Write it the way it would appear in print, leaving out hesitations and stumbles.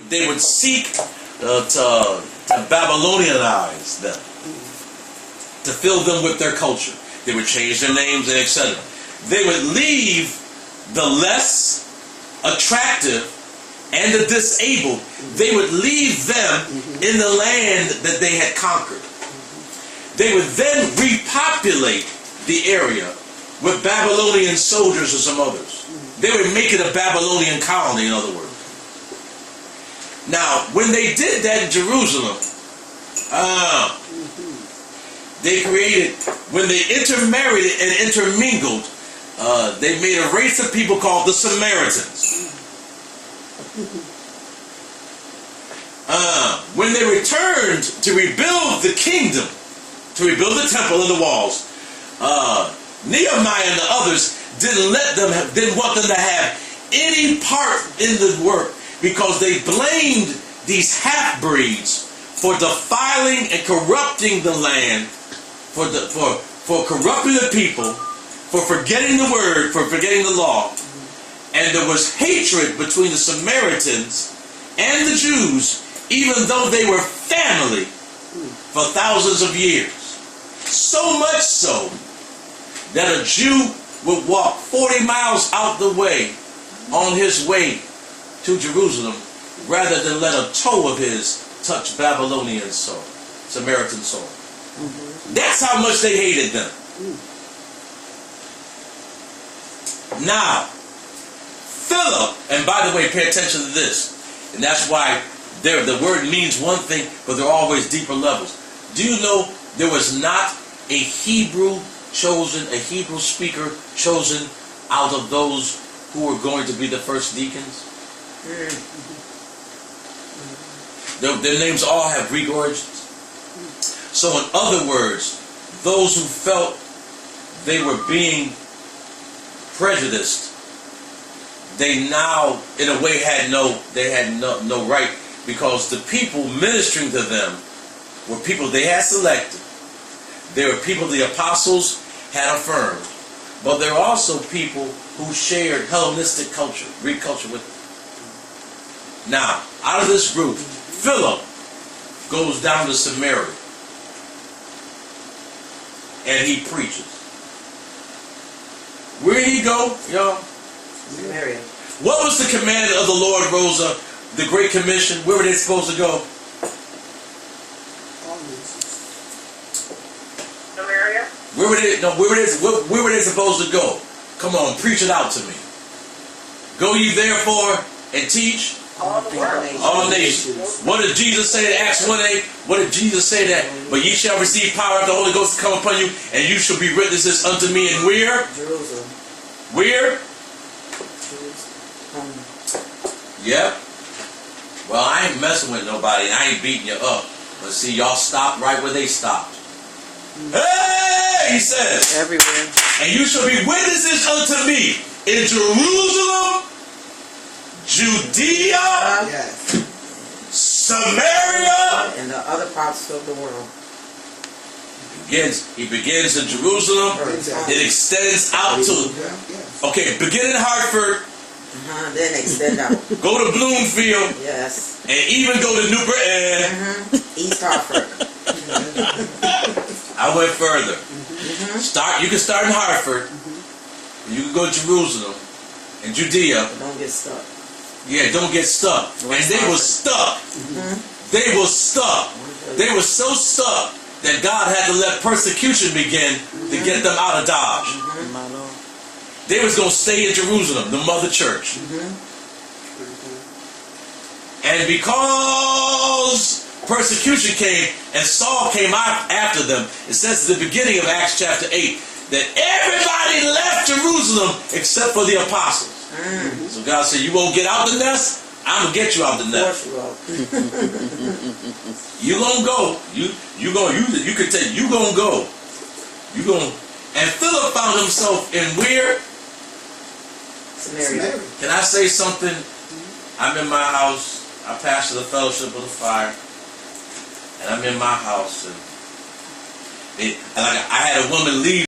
They would seek to Babylonianize them, to fill them with their culture. They would change their names and etc. They would leave the less attractive and the disabled. They would leave them in the land that they had conquered. They would then repopulate the area with Babylonian soldiers or some others. They would make it a Babylonian colony, in other words. Now, when they did that in Jerusalem, they created, when they intermarried and intermingled, they made a race of people called the Samaritans. When they returned to rebuild the kingdom, to rebuild the temple and the walls, Nehemiah and the others didn't want them to have any part in the work, because they blamed these half-breeds for defiling and corrupting the land, for corrupting the people, for forgetting the word, for forgetting the law. And there was hatred between the Samaritans and the Jews, even though they were family for thousands of years. So much so that a Jew would walk 40 miles out the way on his way to Jerusalem rather than let a toe of his touch Babylonian soil, Samaritan soil. That's how much they hated them. Now, Philip, and by the way, pay attention to this, and that's why the word means one thing, but there are always deeper levels. Do you know there was not a Hebrew speaker chosen out of those who were going to be the first deacons? Their names all have Greek origins. So in other words, those who felt they were being prejudiced, they now in a way had no right, because the people ministering to them were people they had selected. They were people the apostles had affirmed, but there are also people who shared Hellenistic culture, Greek culture with them. Now, out of this group, Philip goes down to Samaria and he preaches. Where did he go, y'all? Samaria. What was the command of the Lord, Rosa, the Great Commission? Where were they supposed to go? Samaria. Where were they supposed to go? Come on, preach it out to me. Go ye therefore and teach All the world. all nations. What did Jesus say in Acts 1:8? What did Jesus say that? But ye shall receive power after the Holy Ghost come upon you, and you shall be witnesses unto me in where? Jerusalem. Where? Jerusalem. Yep. Well, I ain't messing with nobody. I ain't beating you up. But see, y'all stopped right where they stopped. Hey, he says. Everywhere. And you shall be witnesses unto me in Jerusalem, Judea, Yes. Samaria, And the other parts of the world. He begins in Jerusalem. It extends out to, okay, begin in Hartford, Then extend out. go to Bloomfield, Yes. and even go to New Britain. East Hartford. I went further. You can start in Hartford. You can go to Jerusalem and Judea. But don't get stuck. Yeah, don't get stuck. And they were stuck. They were stuck. They were so stuck that God had to let persecution begin to get them out of Dodge. They was going to stay in Jerusalem, the mother church. And because persecution came and Saul came out after them, it says at the beginning of Acts chapter 8 that everybody left Jerusalem except for the apostles. So God said, you won't get out the nest? I'm going to get you out the nest. You gonna go. You can tell you gonna go. You gonna. And Philip found himself in where? Samaria. Can I say something? I'm in my house. I pastor the Fellowship of the Fire, and I'm in my house, and I had a woman leave.